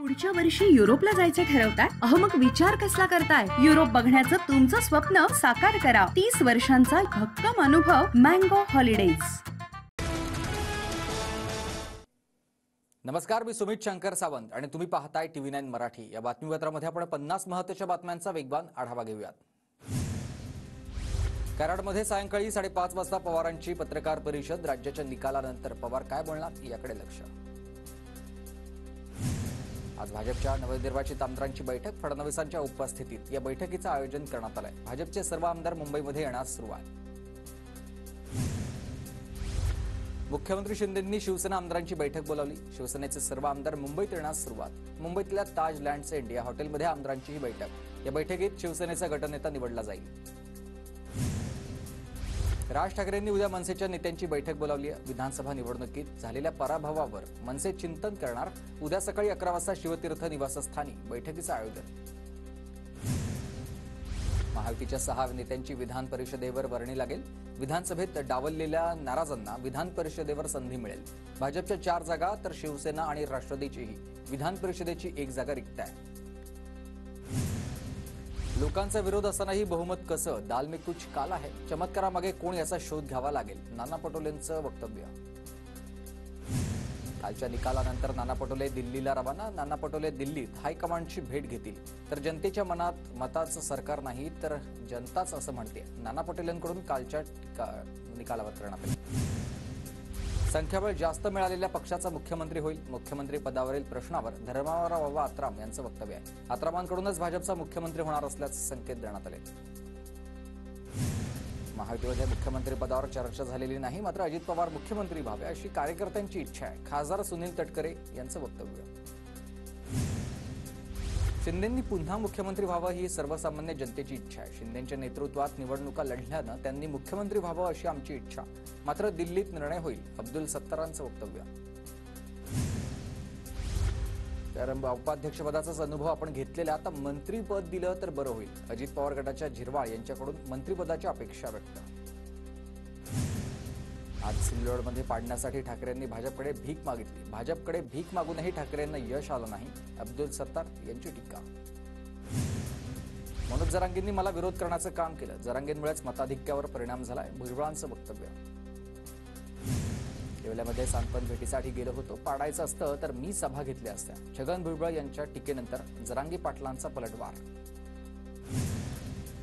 पुढच्या वर्षी युरोपला जायचं ठरवताय? अहो मग विचार कसला करताय? युरोप बघण्याचं तुमचं स्वप्न साकार करा. 30 वर्षांचा भक्कम अनुभव मँगो हॉलिडेज. नमस्कार, मी सुमित शंकर सावंत आणि तुम्ही पाहताय TV9 मराठी. या बातमीपत्रामध्ये आपण 50 महत्त्वाच्या बातम्यांचा वेगवान आढावा घेऊयात. कराडमध्ये सायंकाळी 5:30 वाजता पवारांची पत्रकार परिषद. राज्याच्या निकालानंतर पवार काय बोलणार याकडे लक्ष. आज भाजपच्या नवनिर्वाचित आमदारांची बैठक. फडणवीसांच्या उपस्थितीत या बैठकीचं आयोजन करण्यात आलंय. भाजपचे सर्व आमदार मुंबईमध्ये येण्यास सुरुवात. मुख्यमंत्री शिंदेंनी शिवसेना आमदारांची बैठक बोलावली. शिवसेनेचे सर्व आमदार मुंबईत येण्यास सुरुवात. मुंबईतल्या ताज लँड्स इंडिया हॉटेलमध्ये आमदारांची ही बैठक. या बैठकीत शिवसेनेचा गटनेता निवडला जाईल. राज ठाकरेंनी उद्या मनसेच्या नेत्यांची बैठक बोलावली आहे. विधानसभा निवडणुकीत झालेल्या पराभवावर मनसे चिंतन करणार. उद्या सकाळी 11 वाजता शिवतीर्थ निवासस्थानी बैठकीचं आयोजन. महायुतीच्या 6 नेत्यांची विधान परिषदेवर वर्णी लागेल. विधानसभेत डावललेल्या नाराजांना विधान परिषदेवर संधी मिळेल. भाजपच्या 4 जागा तर शिवसेना आणि राष्ट्रवादीचीही विधान परिषदेची 1 जागा रिक्त आहे. लोकांचा विरोध असतानाही बहुमत कसं? दाल में कुछ काला है. चमत्कारामागे कोण याचा शोध घ्यावा लागेल. नाना पटोलेंचं वक्तव्य. कालच्या निकालानंतर नाना पटोले दिल्लीला रवाना. नाना पटोले दिल्लीत हायकमांडची भेट घेतील. तर जनतेच्या मनात मताचं सरकार नाही तर जनताच असं म्हणते. नाना पटोलेंकडून कालच्या निकालावर करण्यात आले. संख्याबळ जास्त मिळालेल्या पक्षाचा मुख्यमंत्री होईल. मुख्यमंत्री पदावरील प्रश्नावर धर्माराव आत्राम यांचं वक्तव्य आहे. आत्रामांकडूनच भाजपचा मुख्यमंत्री होणार असल्याचे संकेत देण्यात आले. महायुतीमध्ये मुख्यमंत्री पदावर चर्चा झालेली नाही. मात्र अजित पवार मुख्यमंत्री व्हावे अशी कार्यकर्त्यांची इच्छा आहे. खासदार सुनील तटकरे यांचं वक्तव्य. शिंदेंनी पुन्हा मुख्यमंत्री व्हावं ही सर्वसामान्य जनतेची इच्छा आहे. शिंदेंच्या नेतृत्वात निवडणुका लढल्यानं त्यांनी मुख्यमंत्री व्हावं अशी आमची इच्छा. मात्र दिल्लीत निर्णय होईल. अब्दुल सत्तारांचं वक्तव्य. तर उपाध्यक्षपदाचाच अनुभव आपण घेतलेला, आता मंत्रीपद दिलं तर बरं होईल. अजित पवार गटाच्या झिरवाळ यांच्याकडून मंत्रिपदाच्या अपेक्षा व्यक्त. आज सिल्लोडमध्ये पाडण्यासाठी ठाकरेंनी भाजपकडे भीक मागितली. भाजपकडे भीक मागूनही ठाकरेंना यश आलं नाही. अब्दुल सत्तार यांची टीका. मनोज जरांगेंनी मला विरोध करण्याचं काम केलं. जरांगेंमुळेच मताधिक्यावर परिणाम झालाय. भुजबळांचं वक्तव्य. येवल्यामध्ये सांत्वन भेटीसाठी गेलो होतो. पाडायचं असतं तर मी सभा घेतल्या असत्या. छगन भुजबळ यांच्या टीकेनंतर जरांगे पाटलांचा पलटवार.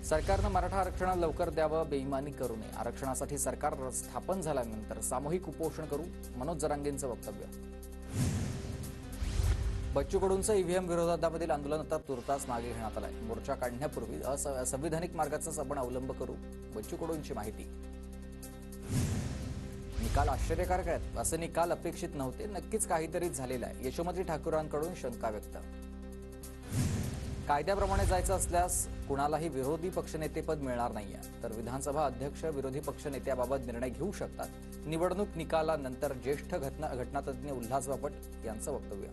सरकारनं मराठा आरक्षण लवकर द्यावं, बेईमानी करू नये. आरक्षणासाठी सरकार स्थापन झाल्यानंतर सामूहिक उपोषण करू. मनोज जरांगेंचं वक्तव्य. बच्चू कडूंचं ईव्हीएम विरोधामधील आंदोलन आता तुर्तास मागे घेण्यात आलंय. मोर्चा काढण्यापूर्वी असंविधानिक मार्गाचाच आपण अवलंब करू. बच्चू कडूंची माहिती. निकाल आश्चर्यकारक आहेत. असे निकाल अपेक्षित नव्हते. नक्कीच काहीतरी झालेलं आहे. यशोमती ठाकूरांकडून शंका व्यक्त. कायद्याप्रमाणे जायचं असल्यास कुणालाही विरोधी पक्षनेतेपद मिळणार नाहीये. तर विधानसभा अध्यक्ष विरोधी पक्षनेत्याबाबत निर्णय घेऊ शकतात. निवडणूक निकालानंतर ज्येष्ठ घटनातज्ञ उल्हास बापट यांचं वक्तव्य.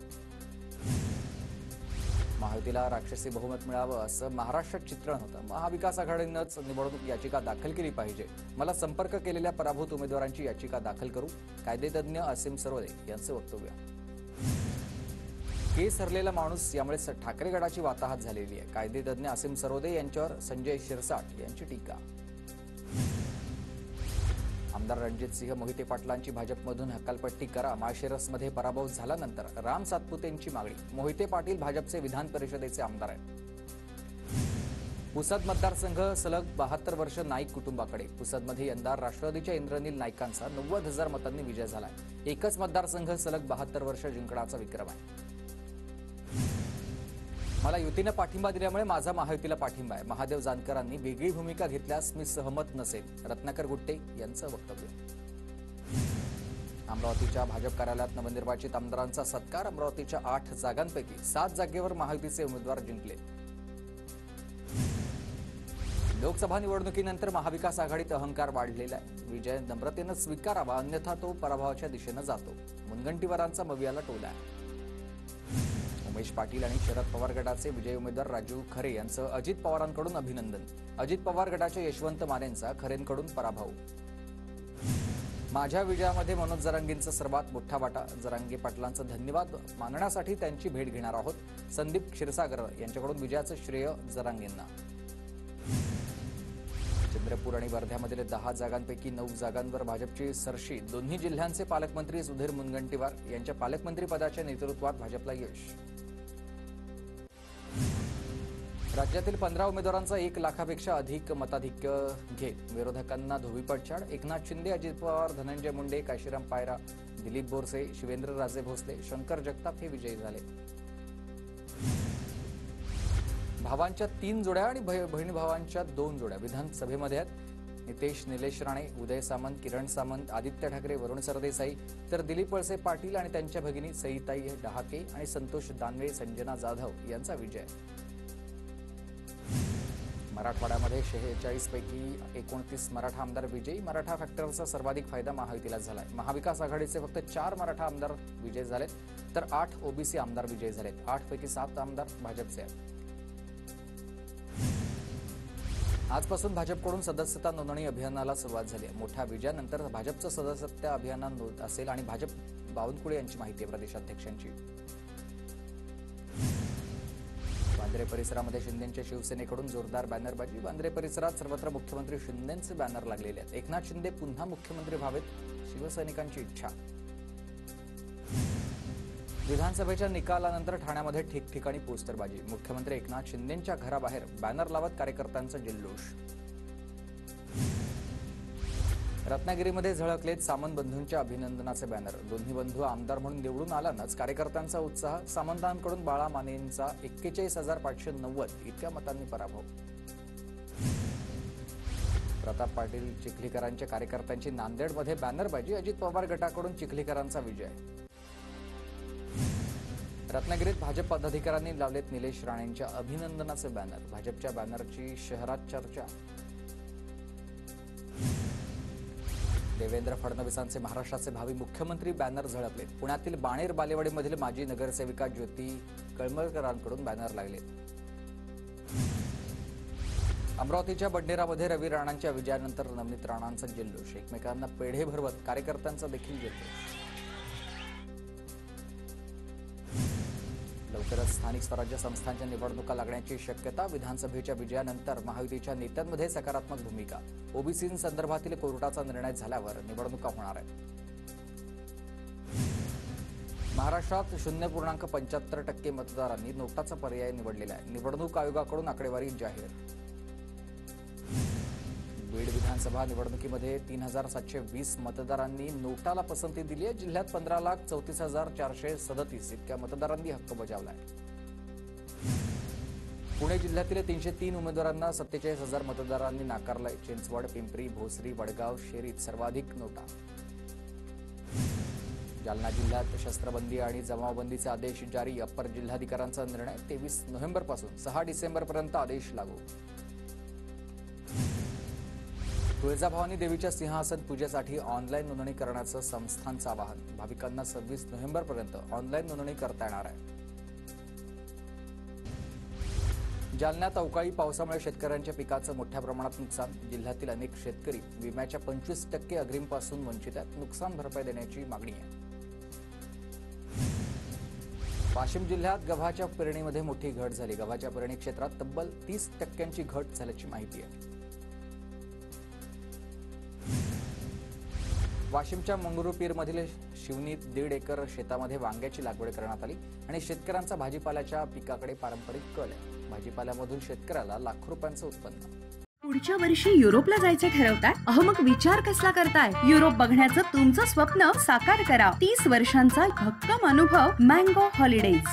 महायुतीला राक्षसी बहुमत मिळावं असं महाराष्ट्रात चित्रण होतं. महाविकास आघाडीनंच निवडणूक याचिका दाखल केली पाहिजे. मला संपर्क केलेल्या पराभूत उमेदवारांची याचिका दाखल करू. कायदेतज्ञ असीम सरोदे यांचं वक्तव्य. केस हरलेला माणूस यामुळे ठाकरे गटाची वाताहत झालेली आहे. कायदेतज्ञ असीम सरोदे यांच्यावर संजय शिरसाट यांची टीका. आमदार रणजितसिंह मोहिते पाटलांची भाजपमधून हकालपट्टी करा. माळशिरसमध्ये पराभव झाल्यानंतर राम सातपुतेंची मागणी. मोहिते पाटील भाजपचे विधान परिषदेचे आमदार आहेत. पुसद मतदारसंघ सलग 72 वर्ष नाईक कुटुंबाकडे. पुसदमध्ये यंदा राष्ट्रवादीच्या इंद्रनील नाईकांचा 90,000 मतांनी विजय झालाय. एकच मतदारसंघ सलग 72 वर्ष जिंकण्याचा विक्रम आहे. मला युतीनं पाठिंबा दिल्यामुळे माझा महायुतीला पाठिंबा आहे. महादेव जानकरांनी वेगळी भूमिका घेतल्यास मी सहमत नसेल. रत्नाकर गुट्टे यांचं वक्तव्य. अमरावतीच्या भाजप कार्यालयात नवनिर्वाचित आमदारांचा सत्कार. अमरावतीच्या 8 जागांपैकी 7 जागेवर महायुतीचे उमेदवार जिंकले. लोकसभा निवडणुकीनंतर महाविकास आघाडीत अहंकार वाढलेला आहे. विजय नम्रतेनं स्वीकारावा, अन्यथा तो पराभवाच्या दिशेनं जातो. मुनगंटीवारांचा मवियाला टोला आहे. उमेश पाटील आणि शरद पवार गटाचे विजयी उमेदवार राजू खरे यांचं अजित पवारांकडून अभिनंदन. अजित पवार गटाच्या यशवंत मानेंचा खरेंकडून पराभव. माझ्या विजयामध्ये मनोज जरांगेंचा सर्वात मोठा वाटा. जरांगे पाटलांचा धन्यवाद मानण्यासाठी त्यांची भेट घेणार आहोत. संदीप क्षीरसागर यांच्याकडून विजयाचं श्रेय जरांगेंना. चंद्रपूर आणि वर्ध्यामधील 10 जागांपैकी 9 जागांवर भाजपची सरशी. दोन्ही जिल्ह्यांचे पालकमंत्री सुधीर मुनगंटीवार यांच्या पालकमंत्री पदाच्या नेतृत्वात भाजपला यश. राज्यातील 15 उमेदवारांचा 1 लाखापेक्षा अधिक मताधिक्य घेत विरोधकांना धोबीपछाड. एकनाथ शिंदे, अजित पवार, धनंजय मुंडे, काशीराम पायरा, दिलीप बोरसे, शिवेंद्रराजे भोसले, शंकर जगताप हे विजयी झाले. भावांच्या 3 जोड्या आणि बहिणी भावांच्या 2 जोड्या विधानसभेमध्ये आहेत. नितेश निलेश राणे, उदय सामंत, किरण सामंत, आदित्य ठाकरे, वरुण सरदेसाई, तर दिलीप वळसे पाटील आणि त्यांच्या भगिनी सईताई डहाके आणि संतोष दानवे, संजना जाधव यांचा विजय. मराठवाड्यामध्ये 46 पैकी 29 मराठा आमदार विजयी. मराठा फॅक्टरचा सर्वाधिक फायदा महायुतीला झालाय. महाविकास आघाडीचे फक्त 4 मराठा आमदार विजयी झालेत, तर 8 ओबीसी आमदार विजयी झालेत. 8 पैकी 7 आमदार भाजपचे आहेत. आजपासून भाजपकडून सदस्यता नोंदणी अभियानाला सुरुवात झाली आहे. मोठ्या विजयानंतर भाजपचं सदस्यता अभियान असेल आणि भाजप बावनकुळे यांची माहिती आहे प्रदेशाध्यक्षांची. वांद्रे परिसरामध्ये शिंदेच्या शिवसेनेकडून जोरदार बॅनरबाजी. वांद्रे परिसरात सर्वत्र मुख्यमंत्री शिंदेचे बॅनर लागलेले आहेत. एकनाथ शिंदे पुन्हा मुख्यमंत्री व्हावेत, शिवसैनिकांची इच्छा. विधानसभेच्या निकालानंतर ठाण्यामध्ये ठिकठिकाणी पोस्टरबाजी. मुख्यमंत्री एकनाथ शिंदेच्या घराबाहेर बॅनर लावत कार्यकर्त्यांचा जल्लोष. रत्नागिरीमध्ये झळकलेत सामंत बंधूंच्या अभिनंदनाचे बॅनर. दोन्ही बंधू आमदार म्हणून निवडून आल्यानंच कार्यकर्त्यांचा उत्साह. सामंतांकडून बाळा मानेंचा 41,590 इतक्या मतांनी पराभव. प्रताप पाटील चिखलीकरांच्या कार्यकर्त्यांची नांदेडमध्ये बॅनरबाजी. अजित पवार गटाकडून चिखलीकरांचा विजय. रत्नागिरीत भाजप पदाधिकाऱ्यांनी लावलेत निलेश राणेंच्या अभिनंदनाचे बॅनर. भाजपच्या बॅनरची शहरात चर्चा. देवेंद्र फडणवीसांचे महाराष्ट्राचे भावी मुख्यमंत्री बॅनर झळकलेत. पुण्यातील बाणेर बालेवाडीमधील माजी नगरसेविका ज्योती कळमळकरांकडून बॅनर लागले. अमरावतीच्या बडनेरामध्ये रवी राणांच्या विजयानंतर नवनीत राणांचा जल्लोष. एकमेकांना पेढे भरवत कार्यकर्त्यांचा देखील जल्लोष. लवकरच स्थानिक स्वराज्य संस्थांच्या निवडणुका लागण्याची शक्यता. विधानसभेच्या विजयानंतर महायुतीच्या नेत्यांमध्ये सकारात्मक भूमिका. ओबीसींसंदर्भातील कोर्टाचा निर्णय झाल्यावर निवडणुका होणार आहेत. महाराष्ट्रात 0.75% मतदारांनी नोटाचा पर्याय निवडलेला आहे. निवडणूक आयोगाकडून आकडेवारी जाहीर. बीड विधानसभा निवडणुकीमध्ये 3,720 मतदारांनी नोटाला पसंती दिली आहे. जिल्ह्यात 15,34,437 इतक्या मतदारांनी हक्क बजावलाय. पुणे जिल्ह्यातील 303 उमेदवारांना 47,000 मतदारांनी नाकारलाय. चिंचवड, पिंपरी, भोसरी, वडगाव, शेरीत सर्वाधिक नोटा. जालना जिल्ह्यात शस्त्रबंदी आणि जमावबंदीचे आदेश जारी. अप्पर जिल्हाधिकाऱ्यांचा निर्णय. 23 नोव्हेंबरपासून 6 डिसेंबरपर्यंत आदेश लागू. तुळजाभवानी देवीच्या सिंहासन पूजेसाठी ऑनलाईन नोंदणी करण्याचं संस्थांचं आवाहन. भाविकांना 26 नोव्हेंबरपर्यंत ऑनलाईन नोंदणी करता येणार आहे. जालन्यात अवकाळी पावसामुळे शेतकऱ्यांच्या पिकाचं मोठ्या प्रमाणात नुकसान. जिल्ह्यातील अनेक शेतकरी विम्याच्या 25% अग्रिमपासून वंचित आहेत. नुकसान भरपाई देण्याची मागणी आहे. वाशिम जिल्ह्यात गव्हाच्या पेरणीमध्ये मोठी घट झाली. गव्हाच्या पेरणी क्षेत्रात तब्बल 30% घट झाल्याची माहिती आहे. वाशिमच्या मंगरुळपीरमधील शिवनीत 1.5 एकर शेतामध्ये वांग्याची लागवड करण्यात आली आणि शेतकऱ्यांचा भाजीपाल्याच्या पिकाकडे पारंपरिक कल आहे. भाजीपाल्यामधून शेतकऱ्याला लाखो रुपयांचं उत्पन्न. पुढच्या वर्षी युरोपला जायचं ठरवताय? मग विचार कसला करताय? युरोप बघण्याचं तुमचं स्वप्न साकार करा. 30 वर्षांचा भक्कम अनुभव मँगो हॉलिडेज.